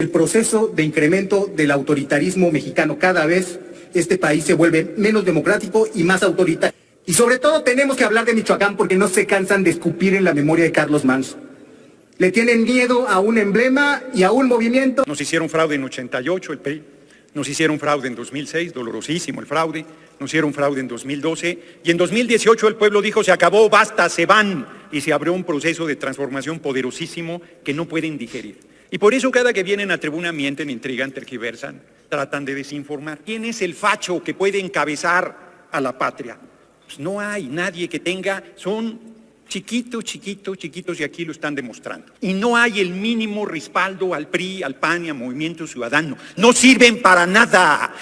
El proceso de incremento del autoritarismo mexicano, cada vez este país se vuelve menos democrático y más autoritario. Y sobre todo tenemos que hablar de Michoacán porque no se cansan de escupir en la memoria de Carlos Manso. Le tienen miedo a un emblema y a un movimiento. Nos hicieron fraude en 88 el PRI, nos hicieron fraude en 2006, dolorosísimo el fraude, nos hicieron fraude en 2012 y en 2018 el pueblo dijo se acabó, basta, se van, y se abrió un proceso de transformación poderosísimo que no pueden digerir. Y por eso cada que vienen a tribuna mienten, intrigan, tergiversan, tratan de desinformar. ¿Quién es el facho que puede encabezar a la patria? Pues no hay nadie que tenga, son chiquitos y aquí lo están demostrando. Y no hay el mínimo respaldo al PRI, al PAN y al Movimiento Ciudadano. No sirven para nada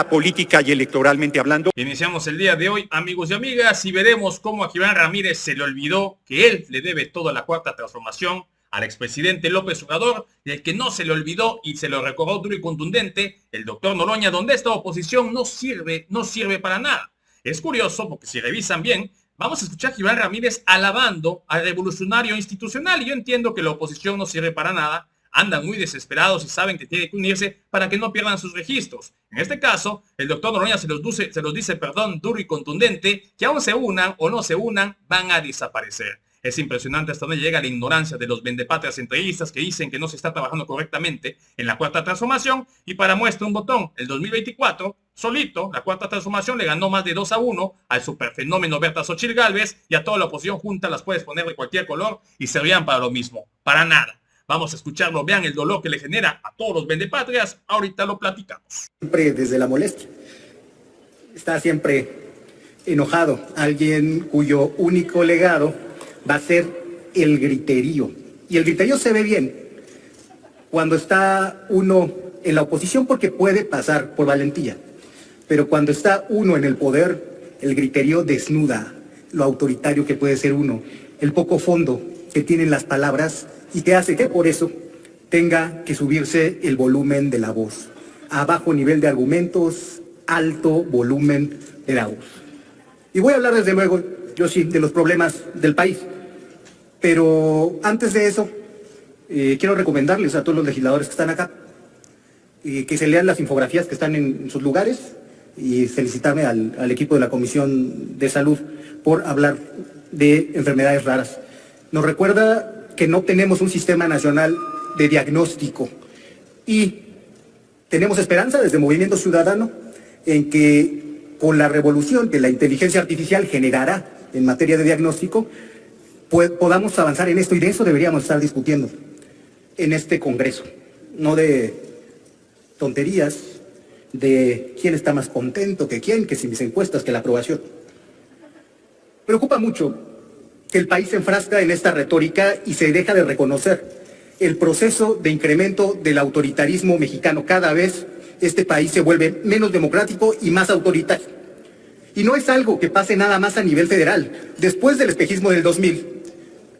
política y electoralmente hablando. Iniciamos el día de hoy, amigos y amigas, y veremos cómo a Gibran Ramírez se le olvidó que él le debe todo a la Cuarta Transformación, al expresidente López Obrador, y el que no se le olvidó y se lo recordó duro y contundente, el doctor Noroña, donde esta oposición no sirve para nada. Es curioso porque si revisan bien, vamos a escuchar a Gibran Ramírez alabando al revolucionario institucional, y yo entiendo que la oposición no sirve para nada, andan muy desesperados y saben que tienen que unirse para que no pierdan sus registros. En este caso, el doctor Noroña se los dice duro y contundente, que aún se unan o no se unan, van a desaparecer. Es impresionante hasta dónde llega la ignorancia de los vendepatrias centralistas que dicen que no se está trabajando correctamente en la Cuarta Transformación, y para muestra un botón, el 2024, solito, la Cuarta Transformación le ganó más de 2-1 al superfenómeno Berta Xochitl Gálvez, y a toda la oposición junta las puedes poner de cualquier color y servían para lo mismo, para nada. Vamos a escucharlo, vean el dolor que le genera a todos los vendepatrias, ahorita lo platicamos. Siempre desde la molestia, está siempre enojado, alguien cuyo único legado va a ser el griterío. Y el griterío se ve bien cuando está uno en la oposición porque puede pasar por valentía. Pero cuando está uno en el poder, el griterío desnuda lo autoritario que puede ser uno, el poco fondo que tienen las palabras y que hace que por eso tenga que subirse el volumen de la voz. A bajo nivel de argumentos, alto volumen de la voz. Y voy a hablar desde luego, yo sí, de los problemas del país. Pero antes de eso, quiero recomendarles a todos los legisladores que están acá que se lean las infografías que están en sus lugares y felicitarme al equipo de la Comisión de Salud por hablar de enfermedades raras. Nos recuerda que no tenemos un sistema nacional de diagnóstico y tenemos esperanza desde Movimiento Ciudadano en que con la revolución que la inteligencia artificial generará en materia de diagnóstico, podamos avanzar en esto, y de eso deberíamos estar discutiendo en este Congreso, no de tonterías, de quién está más contento que quién, que si mis encuestas, que la aprobación. Preocupa mucho que el país se enfrasca en esta retórica y se deja de reconocer el proceso de incremento del autoritarismo mexicano. Cada vez este país se vuelve menos democrático y más autoritario. Y no es algo que pase nada más a nivel federal. Después del espejismo del 2000,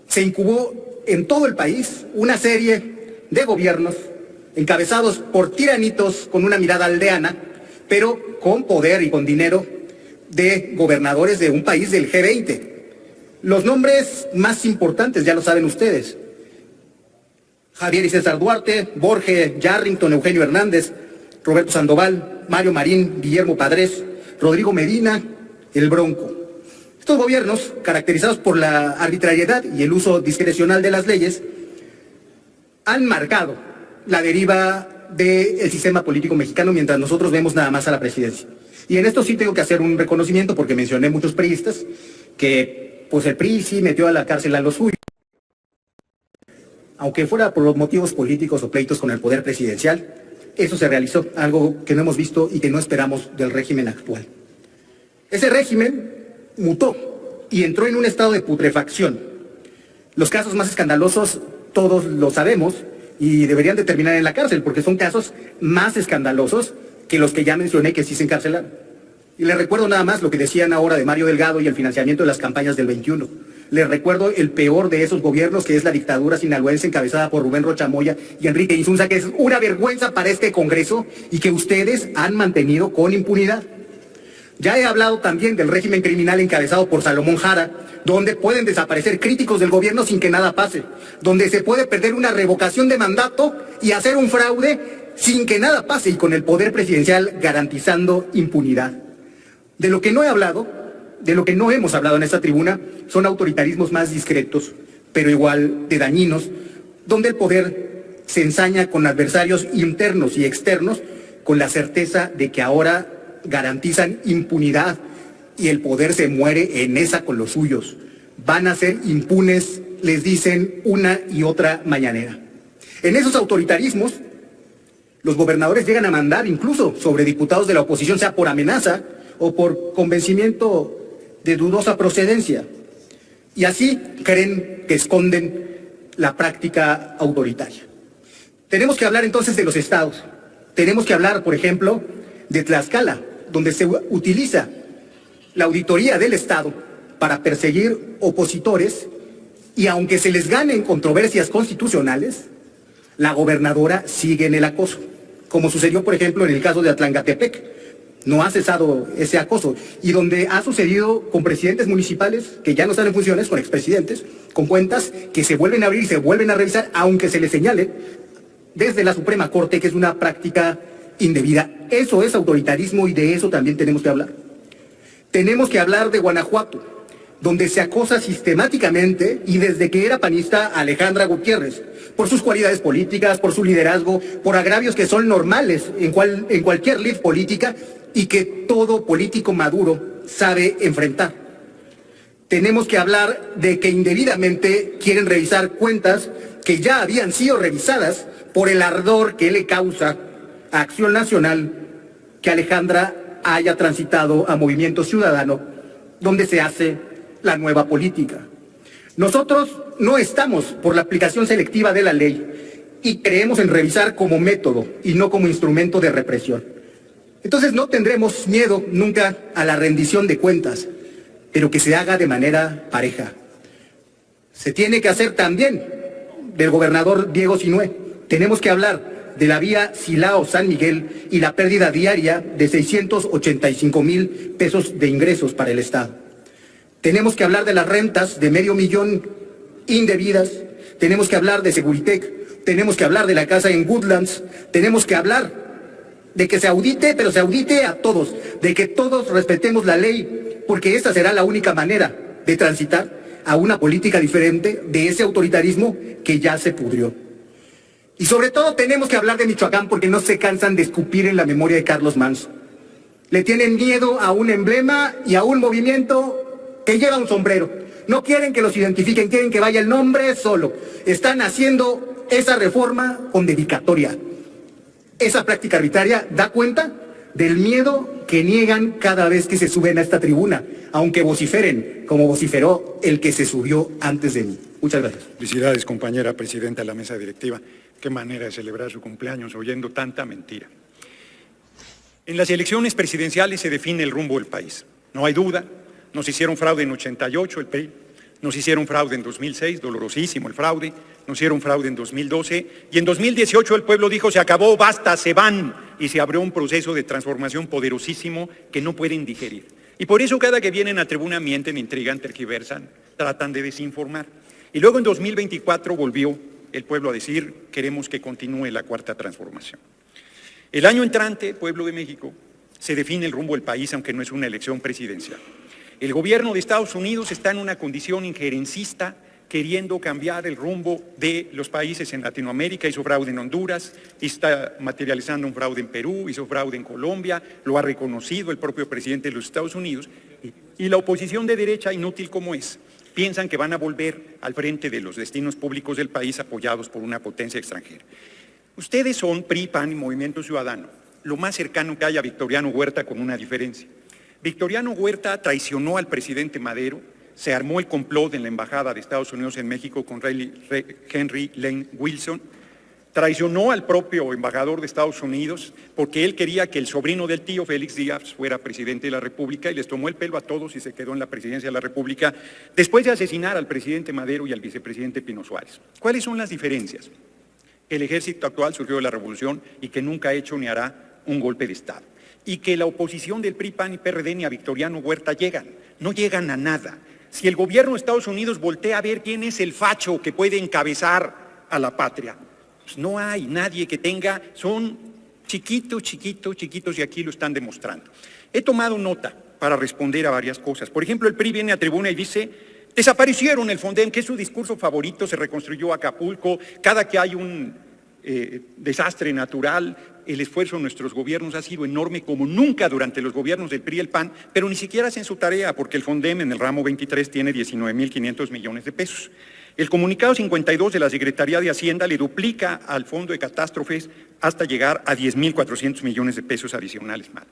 se incubó en todo el país una serie de gobiernos encabezados por tiranitos con una mirada aldeana, pero con poder y con dinero, de gobernadores de un país del G20. Los nombres más importantes ya lo saben ustedes: Javier y César Duarte, Borge Yarrington, Eugenio Hernández, Roberto Sandoval, Mario Marín, Guillermo Padres, Rodrigo Medina, el Bronco. Estos gobiernos, caracterizados por la arbitrariedad y el uso discrecional de las leyes, han marcado la deriva del sistema político mexicano, mientras nosotros vemos nada más a la presidencia. Y en esto sí tengo que hacer un reconocimiento porque mencioné muchos priistas que pues el PRI sí metió a la cárcel a los suyos. Aunque fuera por los motivos políticos o pleitos con el poder presidencial, eso se realizó, algo que no hemos visto y que no esperamos del régimen actual. Ese régimen mutó y entró en un estado de putrefacción. Los casos más escandalosos todos lo sabemos y deberían de terminar en la cárcel porque son casos más escandalosos que los que ya mencioné que sí se encarcelaron. Y les recuerdo nada más lo que decían ahora de Mario Delgado y el financiamiento de las campañas del 21. Les recuerdo el peor de esos gobiernos, que es la dictadura sinaloense encabezada por Rubén Rocha Moya y Enrique Insunza, que es una vergüenza para este Congreso y que ustedes han mantenido con impunidad. Ya he hablado también del régimen criminal encabezado por Salomón Jara, donde pueden desaparecer críticos del gobierno sin que nada pase, donde se puede perder una revocación de mandato y hacer un fraude sin que nada pase y con el poder presidencial garantizando impunidad. De lo que no he hablado, de lo que no hemos hablado en esta tribuna, son autoritarismos más discretos, pero igual de dañinos, donde el poder se ensaña con adversarios internos y externos con la certeza de que ahora garantizan impunidad y el poder se muere en esa con los suyos. Van a ser impunes, les dicen una y otra mañanera. En esos autoritarismos, los gobernadores llegan a mandar incluso sobre diputados de la oposición, sea por amenaza o por convencimiento de dudosa procedencia. Y así creen que esconden la práctica autoritaria. Tenemos que hablar entonces de los estados. Tenemos que hablar, por ejemplo, de Tlaxcala, donde se utiliza la auditoría del Estado para perseguir opositores y aunque se les ganen controversias constitucionales, la gobernadora sigue en el acoso, como sucedió, por ejemplo, en el caso de Atlangatepec. No ha cesado ese acoso y donde ha sucedido con presidentes municipales que ya no están en funciones, con expresidentes, con cuentas que se vuelven a abrir y se vuelven a revisar, aunque se les señale desde la Suprema Corte que es una práctica indebida. Eso es autoritarismo y de eso también tenemos que hablar. Tenemos que hablar de Guanajuato, donde se acosa sistemáticamente y desde que era panista a Alejandra Gutiérrez, por sus cualidades políticas, por su liderazgo, por agravios que son normales en cualquier lid política y que todo político maduro sabe enfrentar. Tenemos que hablar de que indebidamente quieren revisar cuentas que ya habían sido revisadas por el ardor que le causa a Acción Nacional que Alejandra haya transitado a Movimiento Ciudadano, donde se hace la nueva política. Nosotros no estamos por la aplicación selectiva de la ley y creemos en revisar como método y no como instrumento de represión. Entonces no tendremos miedo nunca a la rendición de cuentas, pero que se haga de manera pareja. Se tiene que hacer también del gobernador Diego Sinue. Tenemos que hablar de la vía Silao-San Miguel y la pérdida diaria de 685,000 pesos de ingresos para el Estado. Tenemos que hablar de las rentas de $500,000 indebidas, tenemos que hablar de Seguritec, tenemos que hablar de la casa en Woodlands, tenemos que hablar de que se audite, pero se audite a todos, de que todos respetemos la ley, porque esta será la única manera de transitar a una política diferente de ese autoritarismo que ya se pudrió. Y sobre todo tenemos que hablar de Michoacán porque no se cansan de escupir en la memoria de Carlos Manso. Le tienen miedo a un emblema y a un movimiento que lleva un sombrero. No quieren que los identifiquen, quieren que vaya el nombre solo. Están haciendo esa reforma con dedicatoria. Esa práctica arbitraria da cuenta del miedo que niegan cada vez que se suben a esta tribuna, aunque vociferen como vociferó el que se subió antes de mí. Muchas gracias. Felicidades, compañera presidenta de la mesa directiva. Qué manera de celebrar su cumpleaños oyendo tanta mentira. En las elecciones presidenciales se define el rumbo del país. No hay duda, nos hicieron fraude en 88 el PRI, nos hicieron fraude en 2006, dolorosísimo el fraude, nos hicieron fraude en 2012 y en 2018 el pueblo dijo se acabó, basta, se van y se abrió un proceso de transformación poderosísimo que no pueden digerir. Y por eso cada que vienen a tribuna mienten, intrigan, tergiversan, tratan de desinformar. Y luego en 2024 volvió el pueblo a decir queremos que continúe la cuarta transformación. El año entrante, pueblo de México, se define el rumbo del país aunque no es una elección presidencial. El gobierno de Estados Unidos está en una condición injerencista queriendo cambiar el rumbo de los países en Latinoamérica, hizo fraude en Honduras, está materializando un fraude en Perú, hizo fraude en Colombia, lo ha reconocido el propio presidente de los Estados Unidos, y la oposición de derecha, inútil como es, piensan que van a volver al frente de los destinos públicos del país apoyados por una potencia extranjera. Ustedes son PRI, PAN y Movimiento Ciudadano, lo más cercano que haya a Victoriano Huerta con una diferencia. Victoriano Huerta traicionó al presidente Madero, se armó el complot en la Embajada de Estados Unidos en México con Henry Lane Wilson, traicionó al propio embajador de Estados Unidos porque él quería que el sobrino del tío Félix Díaz fuera presidente de la República y les tomó el pelo a todos y se quedó en la presidencia de la República después de asesinar al presidente Madero y al vicepresidente Pino Suárez. ¿Cuáles son las diferencias? El ejército actual surgió de la revolución y que nunca ha hecho ni hará un golpe de Estado. y que la oposición del PRI, PAN y PRD ni a Victoriano Huerta llegan, no llegan a nada. Si el gobierno de Estados Unidos voltea a ver quién es el facho que puede encabezar a la patria, pues no hay nadie que tenga, son chiquitos, y aquí lo están demostrando. He tomado nota para responder a varias cosas. Por ejemplo, el PRI viene a tribuna y dice: desaparecieron el Fondem, que es su discurso favorito, se reconstruyó Acapulco, cada que hay un desastre natural, el esfuerzo de nuestros gobiernos ha sido enorme como nunca durante los gobiernos del PRI y el PAN, pero ni siquiera hacen su tarea porque el Fondem en el ramo 23 tiene 19.500 millones de pesos. El comunicado 52 de la Secretaría de Hacienda le duplica al Fondo de Catástrofes hasta llegar a 10.400 millones de pesos adicionales más.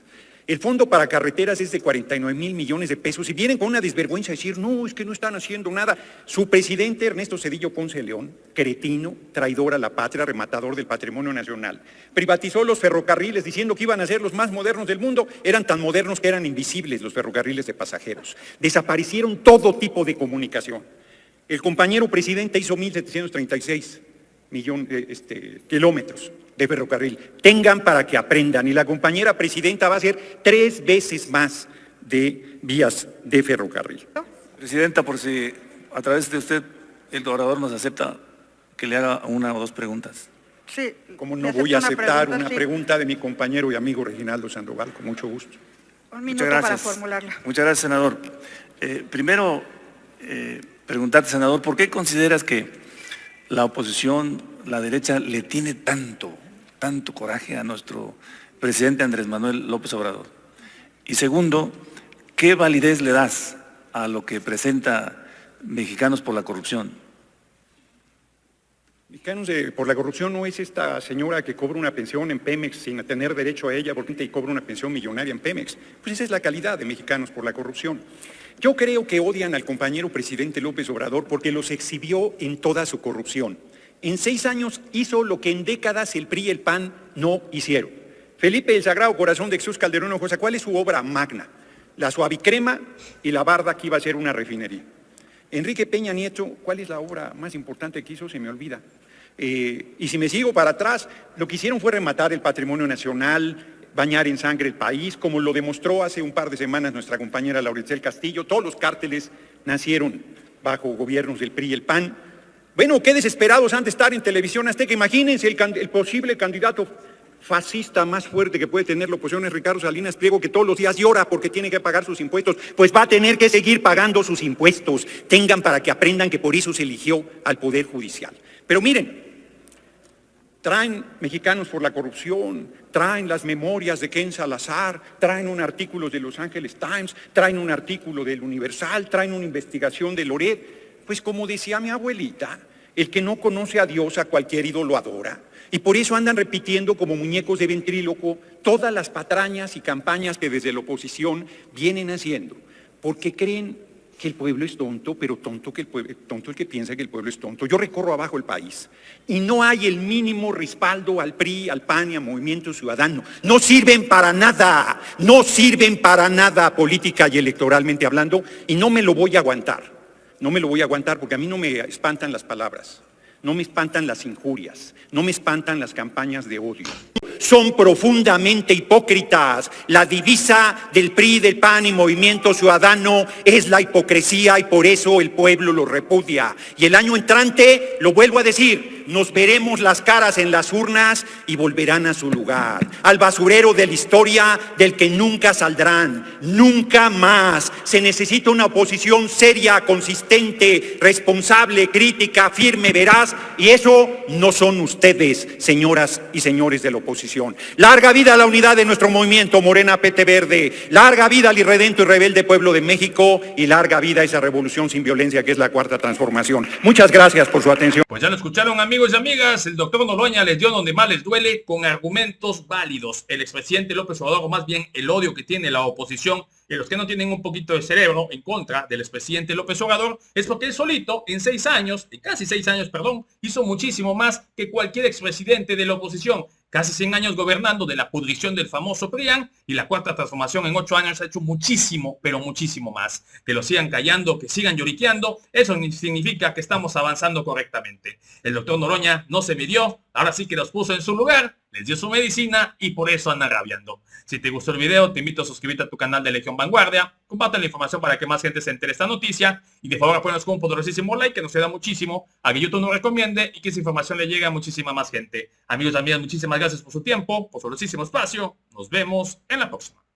El fondo para carreteras es de 49.000 millones de pesos y vienen con una desvergüenza a decir: no, es que no están haciendo nada. Su presidente, Ernesto Zedillo Ponce de León, cretino, traidor a la patria, rematador del patrimonio nacional, privatizó los ferrocarriles diciendo que iban a ser los más modernos del mundo. Eran tan modernos que eran invisibles los ferrocarriles de pasajeros. Desaparecieron todo tipo de comunicación. El compañero presidente hizo 1.736 kilómetros de ferrocarril. Tengan para que aprendan. Y la compañera presidenta va a hacer 3 veces más de vías de ferrocarril. Presidenta, por si a través de usted el orador nos acepta que le haga una o dos preguntas. Sí. ¿Cómo no voy a aceptar una pregunta de mi compañero y amigo Reginaldo Sandoval? Con mucho gusto. Un minuto para formularla. Muchas gracias, senador. Primero, preguntarte, senador, ¿por qué consideras que la oposición, la derecha, le tiene tanto coraje a nuestro presidente Andrés Manuel López Obrador? Y segundo, ¿qué validez le das a lo que presenta Mexicanos por la Corrupción? Mexicanos por la Corrupción no es esta señora que cobra una pensión en Pemex sin tener derecho a ella porque y cobra una pensión millonaria en Pemex. Pues esa es la calidad de Mexicanos por la Corrupción. Yo creo que odian al compañero presidente López Obrador porque los exhibió en toda su corrupción. En 6 años hizo lo que en décadas el PRI y el PAN no hicieron. Felipe, el Sagrado Corazón de Jesús Calderón Hinojosa, ¿cuál es su obra magna? La suavicrema y la barda que iba a ser una refinería. Enrique Peña Nieto, ¿cuál es la obra más importante que hizo? Se me olvida. Y si me sigo para atrás, lo que hicieron fue rematar el patrimonio nacional, bañar en sangre el país, como lo demostró hace un par de semanas nuestra compañera Lauritzel Castillo. Todos los cárteles nacieron bajo gobiernos del PRI y el PAN. Bueno, qué desesperados han de estar en Televisión Azteca. Imagínense el posible candidato fascista más fuerte que puede tener la oposición es Ricardo Salinas Pliego, que todos los días llora porque tiene que pagar sus impuestos. Pues va a tener que seguir pagando sus impuestos. Tengan para que aprendan que por eso se eligió al Poder Judicial. Pero miren, traen Mexicanos por la Corrupción, traen las memorias de Ken Salazar, traen un artículo de Los Angeles Times, traen un artículo del Universal, traen una investigación de Loret. Pues como decía mi abuelita, el que no conoce a Dios a cualquier ídolo adora. Y por eso andan repitiendo como muñecos de ventríloco todas las patrañas y campañas que desde la oposición vienen haciendo. Porque creen que el pueblo es tonto, pero tonto el que piensa que el pueblo es tonto. Yo recorro abajo el país y no hay el mínimo respaldo al PRI, al PAN y al Movimiento Ciudadano. No sirven para nada política y electoralmente hablando, y no me lo voy a aguantar. No me lo voy a aguantar porque a mí no me espantan las palabras, no me espantan las injurias, no me espantan las campañas de odio. Son profundamente hipócritas. La divisa del PRI, del PAN y Movimiento Ciudadano es la hipocresía y por eso el pueblo lo repudia. Y el año entrante, lo vuelvo a decir, nos veremos las caras en las urnas y volverán a su lugar, al basurero de la historia del que nunca saldrán, nunca más. Se necesita una oposición seria, consistente, responsable, crítica, firme, veraz, y eso no son ustedes, señoras y señores de la oposición. Larga vida a la unidad de nuestro movimiento Morena PT Verde, larga vida al irredento y rebelde pueblo de México y larga vida a esa revolución sin violencia que es la Cuarta Transformación. Muchas gracias por su atención. Pues ya lo escucharon, amigos y amigas, el doctor Noroña les dio donde más les duele con argumentos válidos. El expresidente López Obrador, o más bien el odio que tiene la oposición y los que no tienen un poquito de cerebro en contra del expresidente López Obrador, es porque él solito en casi 6 años, hizo muchísimo más que cualquier expresidente de la oposición. Casi 100 años gobernando de la pudrición del famoso PRIAN, y la Cuarta Transformación en 8 años ha hecho muchísimo, pero muchísimo más. Que lo sigan callando, que sigan lloriqueando, eso significa que estamos avanzando correctamente. El doctor Noroña no se midió, ahora sí que los puso en su lugar les dio su medicina y por eso andan rabiando. Si te gustó el video, te invito a suscribirte a tu canal de Legión Vanguardia, comparte la información para que más gente se entere de esta noticia y de favor apóyanos con un poderosísimo like que nos ayuda muchísimo a que YouTube nos recomiende y que esa información le llegue a muchísima más gente. Amigos y amigas, muchísimas gracias por su tiempo, por su poderosísimo espacio. Nos vemos en la próxima.